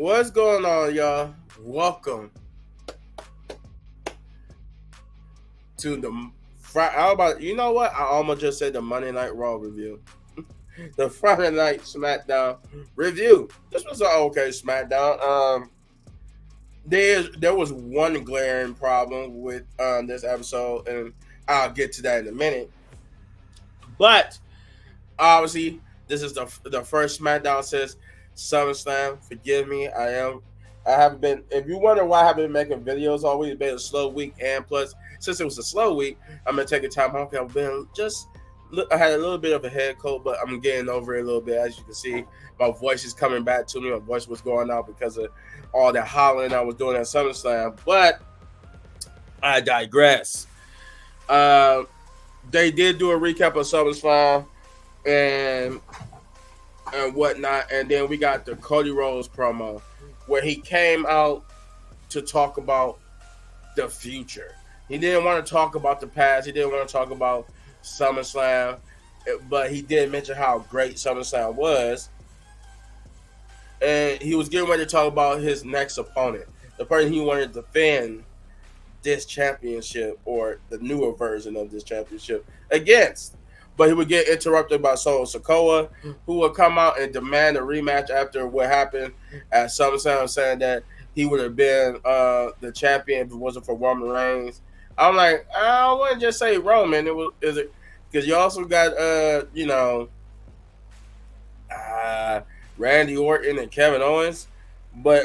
What's going on, y'all? Welcome to the Friday. You know what? I almost just said the Monday Night Raw review. The Friday Night Smackdown review. This was an okay Smackdown. There was one glaring problem with this episode, and I'll get to that in a minute. But obviously, this is the first SmackDown since SummerSlam. Forgive me, I haven't been. If you wonder why I haven't been making videos all week, it's been a slow week, and plus, since it was a slow week, I'm gonna take a time off. I've been I had a little bit of a head cold, but I'm getting over it a little bit. As you can see, my voice is coming back to me. My voice was going out because of all that hollering I was doing at SummerSlam. But I digress. They did do a recap of SummerSlam and whatnot, and then we got the Cody Rhodes promo where he came out to talk about the future. He didn't want to talk about the past. He didn't want to talk about SummerSlam, but he did mention how great SummerSlam was, and he was getting ready to talk about his next opponent, the person he wanted to defend this championship or the newer version of this championship against. But he would get interrupted by Solo Sikoa, who would come out and demand a rematch after what happened at SummerSlam, saying that he would have been the champion if it wasn't for Roman Reigns. I'm like, I wouldn't just say Roman. Is it because you also got Randy Orton and Kevin Owens, but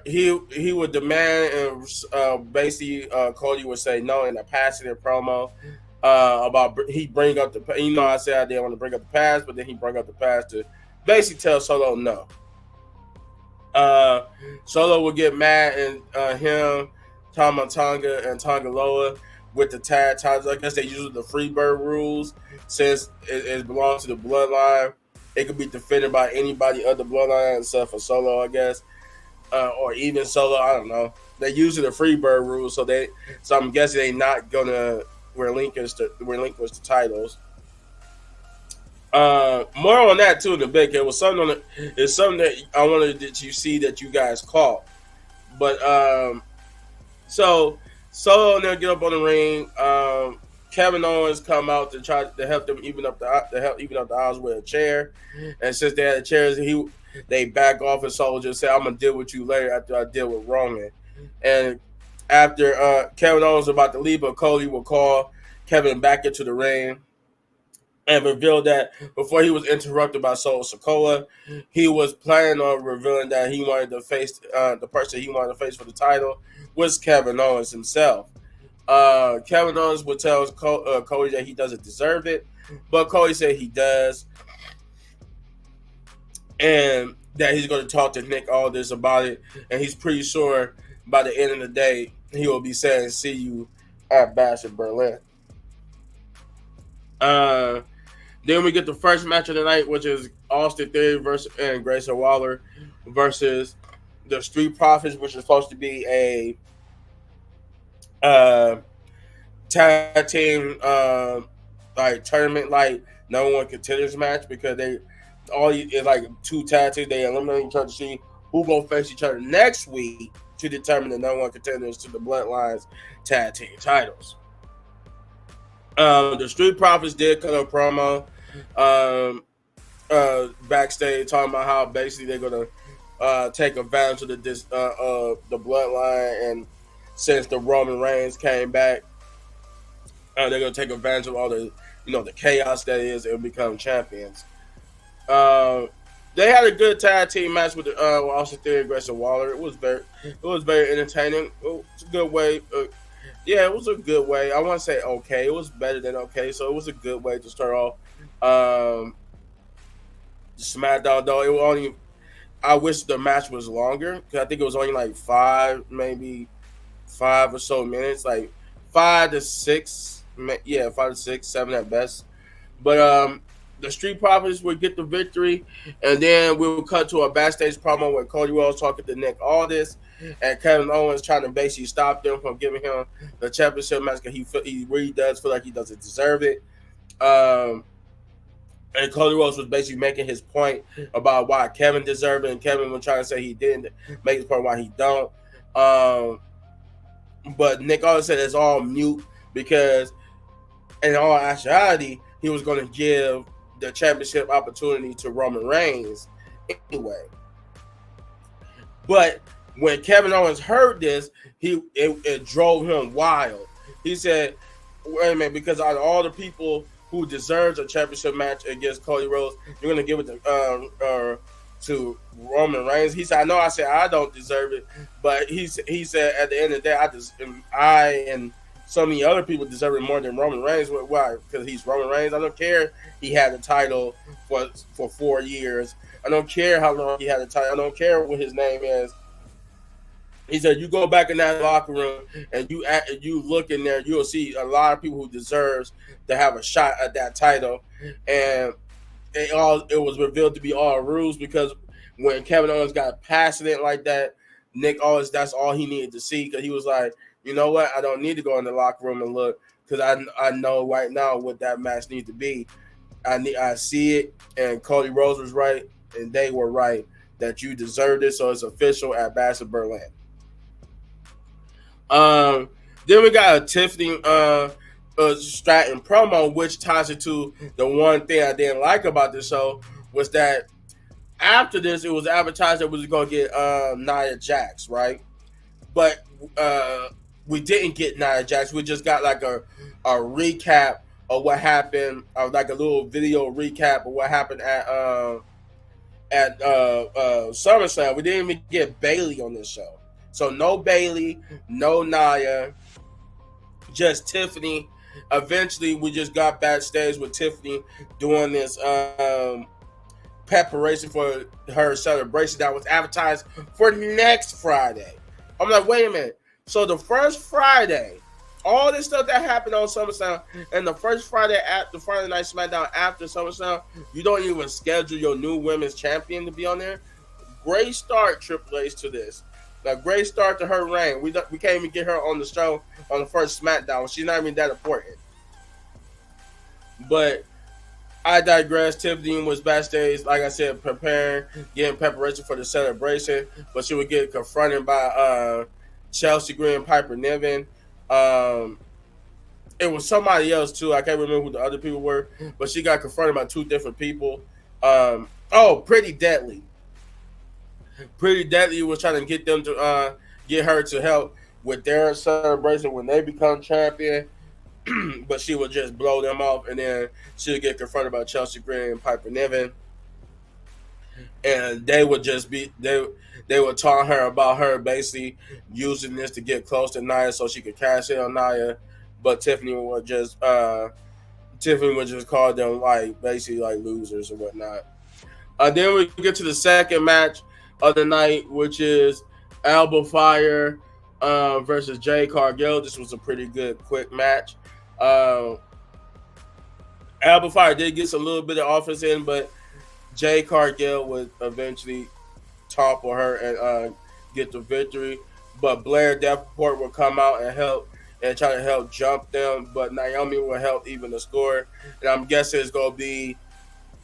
he would demand, and basically Cody would say no in a passionate promo. About he bring up the I said I didn't want to bring up the past, but then he bring up the past to basically tell Solo no. Solo would get mad, and him, Tama Tonga, and Tonga Loa with the tag titles. I guess they use the Freebird rules since it belongs to the bloodline. It could be defended by anybody other bloodline except for Solo, I guess, or even Solo. I don't know. They use the Freebird rules, so I'm guessing they're not gonna relinquish the titles. More on that too in the big. It was something that I wanted that you see that you guys caught. But so Solo and they'll get up on the ring. Kevin Owens come out to try to help them even up the odds with a chair. And since they had chairs, they back off, and Solo just said, "I'm gonna deal with you later after I deal with Roman." And after Kevin Owens was about to leave, but Cody will call Kevin back into the ring and reveal that before he was interrupted by Solo Sikoa, he was planning on revealing that he wanted to face the person he wanted to face for the title was Kevin Owens himself. Kevin Owens would tell Cody that he doesn't deserve it, but Cody said he does, and that he's going to talk to Nick Aldis about it, and he's pretty sure by the end of the day he will be saying, "See you at Bash in Berlin." Then we get the first match of the night, which is Austin Theory and Grayson Waller versus the Street Profits, which is supposed to be a tag team like tournament, like number one contenders match, because it's like two tag teams. They eliminate each other to see who gonna face each other next week to determine the number one contenders to the Bloodlines tag team titles. The Street Profits did cut a promo backstage talking about how basically they're gonna take advantage of the Bloodline, and since the Roman Reigns came back, they're gonna take advantage of all the the chaos that is and become champions. They had a good tag team match with Austin Theory and Grayson Waller. It was very entertaining. It was a good way. Yeah, it was a good way. I want to say okay. It was better than okay, so it was a good way to start off Smackdown. Though I wish the match was longer, because I think it was only like 5 or so minutes, like 5 to 6. Yeah, 5 to 6, 7 at best. But the Street Profits would get the victory, and then we would cut to a backstage promo where Cody Rhodes talking to Nick Aldis, and Kevin Owens trying to basically stop them from giving him the championship match because he really does feel like he doesn't deserve it. And Cody Rhodes was basically making his point about why Kevin deserved it, and Kevin was trying to say he didn't, make his point why he don't. Um, but Nick always said it's all mute because, in all actuality, he was going to give the championship opportunity to Roman Reigns anyway. But when Kevin Owens heard this, it drove him wild. He said, "Wait a minute, because out of all the people who deserves a championship match against Cody Rhodes, you're going to give it to Roman Reigns." He said, "I know. I said I don't deserve it, but he said at the end of the day, I and so many other people deserve it more than Roman Reigns. Why? Because he's Roman Reigns. I don't care. He had the title for 4 years. I don't care how long he had the title. I don't care what his name is." He said, "You go back in that locker room and you look in there, you'll see a lot of people who deserves to have a shot at that title." And it was revealed to be all rules, because when Kevin Owens got passionate like that, Nick always, that's all he needed to see, because he was like, "You know what? I don't need to go in the locker room and look, because I know right now what that match needs to be. I see it, and Cody Rhodes was right, and they were right that you deserved it. So it's official at Bash of Berlin." Then we got a Tiffany Stratton promo, which ties it to the one thing I didn't like about this show, was that after this, it was advertised that we was going to get Nia Jax, right? But we didn't get Nia Jax. We just got like a recap of what happened, like a little video recap of what happened at SummerSlam. We didn't even get Bayley on this show. So no Bayley, no Nia, just Tiffany. Eventually, we just got backstage with Tiffany doing this preparation for her celebration that was advertised for next Friday. I'm like, wait a minute. So the first Friday, all this stuff that happened on SummerSlam, and the first Friday after Friday Night SmackDown after SummerSlam, you don't even schedule your new women's champion to be on there. Great start, Triple H, to this. A great start to her reign. We can't even get her on the show on the first SmackDown. She's not even that important. But I digress. Tiffany was backstage, like I said, getting preparation for the celebration. But she would get confronted by Chelsea Green, Piper Niven. It was somebody else too. I can't remember who the other people were. But she got confronted by 2 different people. Pretty Deadly. Pretty Deadly was trying to get them to get her to help with their celebration when they become champion, but she would just blow them off, and then she would get confronted by Chelsea Green and Piper Niven, and they would just they would taunt her about her basically using this to get close to Nia so she could cash in on Nia, but Tiffany would just call them like basically like losers or whatnot. Then we get to the second match of the night, which is Alba Fire versus Jade Cargill. This was a pretty good, quick match. Alba Fire did get a little bit of offense in, but Jade Cargill would eventually topple her and get the victory. But Blair Davenport will come out and help and try to help jump them, but Naomi will help even the score. And I'm guessing it's going to be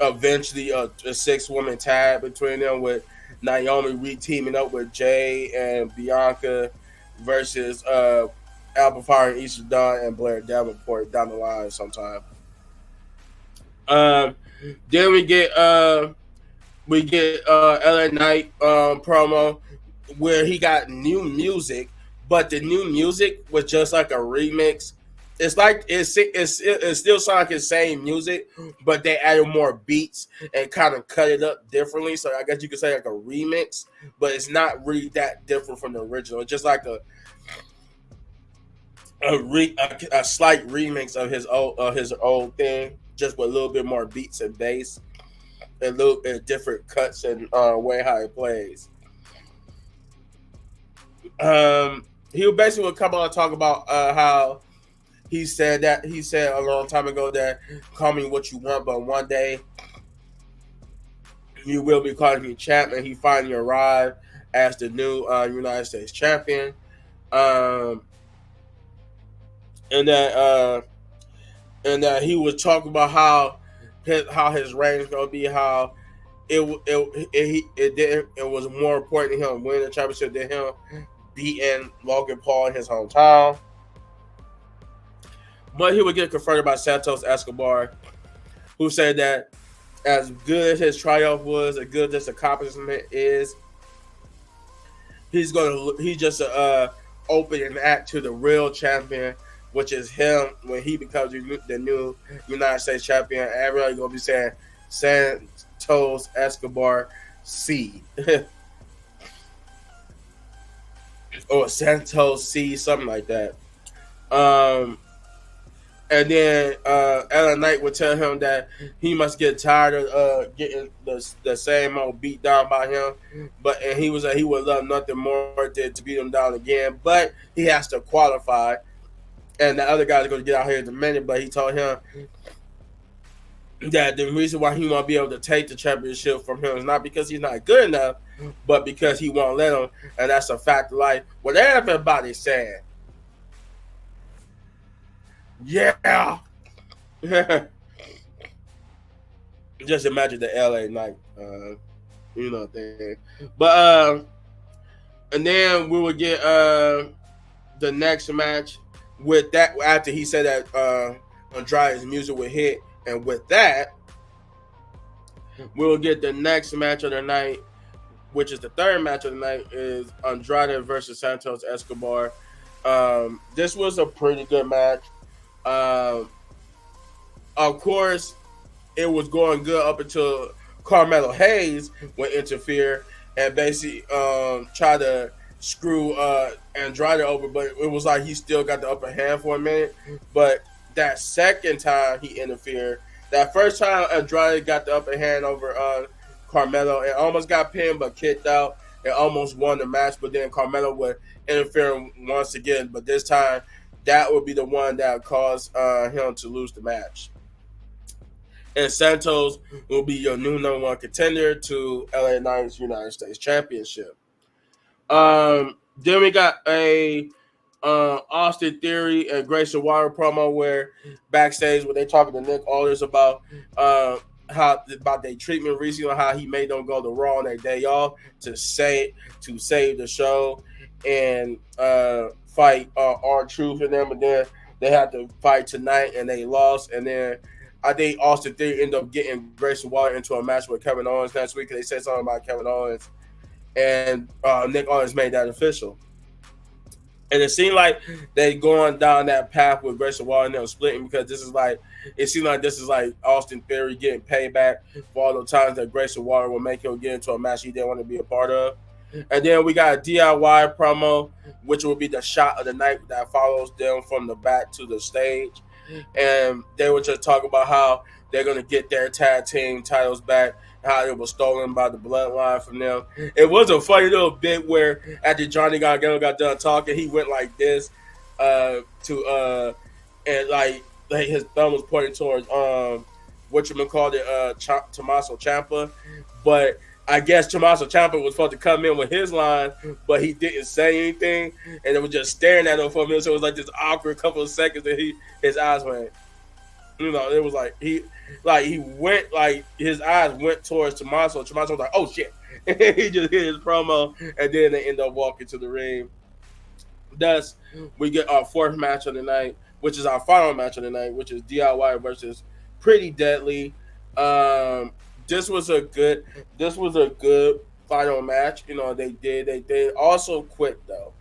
eventually a 6-woman tag between them, with Naomi re-teaming up with Jay and Bianca versus Alba Fire and Issa Dawn and Blair Davenport down the line sometime. Then we get LA Knight promo where he got new music, but the new music was just like a remix. It's like it still sounds like the same music, but they added more beats and kind of cut it up differently. So I guess you could say like a remix, but it's not really that different from the original. It's just like a slight remix of his old thing, just with a little bit more beats and bass, and little different cuts and way how it plays. He basically would come on and talk about how. He said a long time ago that call me what you want, but one day you will be calling me champ. And he finally arrived as the new United States champion. And that he was talking about how how his reign is gonna be, how it was more important to him winning the championship than him beating Logan Paul in his hometown. But he would get confronted by Santos Escobar, who said that as good as his triumph was, as good as his accomplishment is, he's just open and act to the real champion, which is him when he becomes the new United States champion. Everybody's gonna be saying Santos Escobar C or Santos C, something like that. And then LA Knight would tell him that he must get tired of getting the same old beat down by him. And he was he would love nothing more than to beat him down again. But he has to qualify. And the other guys are going to get out here in a minute. But he told him that the reason why he won't be able to take the championship from him is not because he's not good enough, but because he won't let him. And that's a fact of life. What everybody's saying. Yeah. Just imagine the LA Knight, thing. But and then we would get the next match with that after he said that Andrade's music would hit, and with that we will get the next match of the night, which is the third match of the night, is Andrade versus Santos Escobar. This was a pretty good match. Of course, it was going good up until Carmelo Hayes would interfere and basically try to screw Andrade over, but it was like he still got the upper hand for a minute. But that second time he interfered, that first time Andrade got the upper hand over Carmelo and almost got pinned but kicked out and almost won the match, but then Carmelo would interfere once again, but this time that would be the one that caused him to lose the match. And Santos will be your new number one contender to LA Knight's United States Championship. Then we got a Austin Theory and Grayson Waller promo where backstage where they talking to Nick Aldis about about their treatment recently, how he made them go to Raw on their day off to save the show and fight R-Truth and them, but then they had to fight tonight and they lost. And then I think Austin Theory ended up getting Grayson Waller into a match with Kevin Owens next week. They said something about Kevin Owens, and Nick Owens made that official. And it seemed like they going down that path with Grayson Waller and them splitting, because it seemed like this is like Austin Theory getting payback for all the times that Grayson Waller will make him get into a match he didn't want to be a part of. And then we got a DIY promo, which will be the shot of the night that follows them from the back to the stage. And they were just talking about how they're going to get their tag team titles back, how it was stolen by the bloodline from them. It was a funny little bit where after Johnny Gargano got done talking, he went like this and like his thumb was pointing towards Tommaso Ciampa, but I guess Tommaso Ciampa was supposed to come in with his line, but he didn't say anything, and it was just staring at him for a minute. So it was like this awkward couple of seconds that his eyes went, it was like he went, like his eyes went towards Tommaso. Tommaso was like, "Oh shit!" He just hit his promo, and then they end up walking to the ring. Thus, we get our fourth match of the night, which is our final match of the night, which is DIY versus Pretty Deadly. This was a good final match. They did also quick though.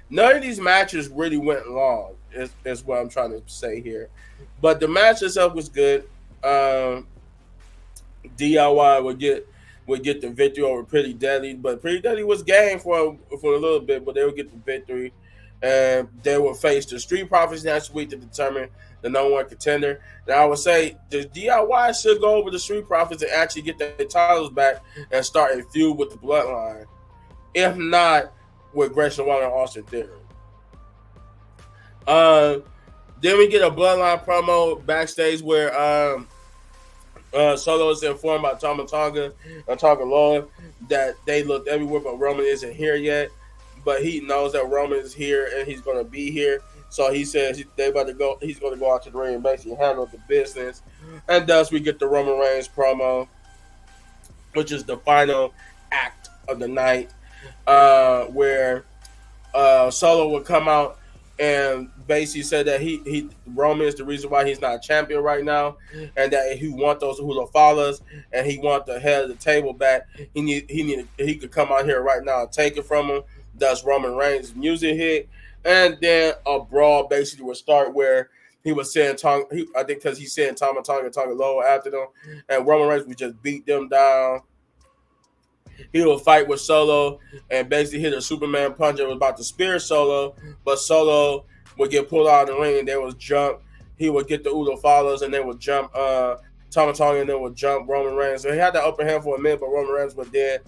None of these matches really went long, is what I'm trying to say here. But the match itself was good. DIY would get the victory over Pretty Deadly, but Pretty Deadly was game for a little bit, but they would get the victory. And they will face the Street Profits next week to determine the number one contender. Now, I would say the DIY should go over the Street Profits and actually get their titles back and start a feud with the Bloodline. If not, with Grayson Waller and Austin Theory. Then we get a Bloodline promo backstage where Solo is informed by Tama Tonga and Tonga Loa that they looked everywhere, but Roman isn't here yet. But he knows that Roman is here and he's going to be here. So he says they about to go. He's going to go out to the ring and basically handle the business, and thus we get the Roman Reigns promo, which is the final act of the night, where Solo would come out and basically said that he Roman is the reason why he's not champion right now, and that he want those Hula followers, and he want the head of the table back. He could come out here right now and take it from him. Thus Roman Reigns' music hit, and then a brawl basically would start where he was saying I think because he's saying Tonga Low after them, and Roman Reigns would just beat them down. He would fight with Solo and basically hit a Superman punch and was about to spear Solo, but Solo would get pulled out of the ring and they would jump. He would get the Udo followers and they would jump Tama and then would jump Roman Reigns. So he had the upper hand for a minute, but Roman Reigns would then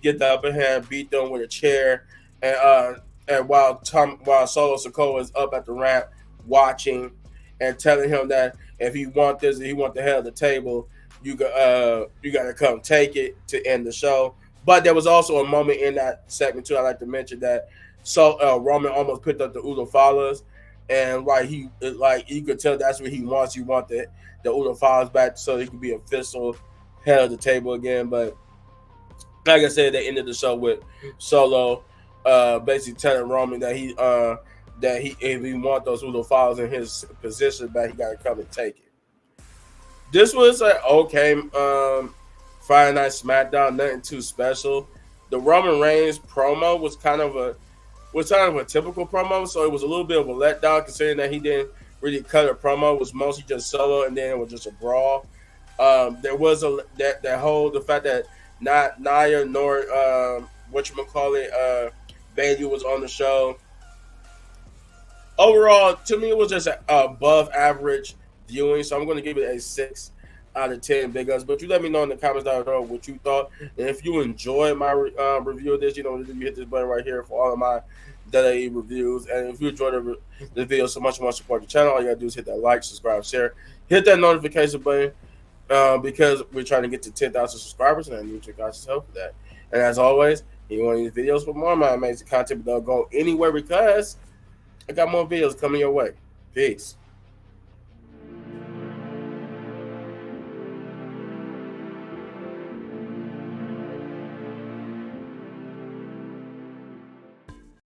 get the upper hand, beat them with a chair, and while Solo Sikoa is up at the ramp watching and telling him that if he want this, if he want the head of the table, you got to come take it to end the show. But there was also a moment in that segment too. I like to mention that Roman almost picked up the Udo followers, and you could tell that's what he wants. He want the Udo followers back so he could be official head of the table again. But like I said, they ended the show with Solo basically telling Roman that if he want those Udo followers in his position back, he got to come and take it. This was an okay Friday Night Smackdown, nothing too special. The Roman Reigns promo was kind of a typical promo, so it was a little bit of a letdown considering that he didn't really cut a promo. It was mostly just Solo, and then it was just a brawl. There was the fact that not Nia nor Bailey was on the show. Overall, to me, it was just an above average viewing, so I'm going to give it a 6 out of 10 big ups. But you let me know in the comments down below what you thought, and if you enjoyed my review of this, you hit this button right here for all of my WWE reviews. And if you enjoyed the video so much and want to support the channel, all you gotta do is hit that like, subscribe, share, hit that notification button, because we're trying to get to 10,000 subscribers, and I need your guys' help for that. And as always, if you want these videos for more of my amazing content, but don't go anywhere because I got more videos coming your way. Peace.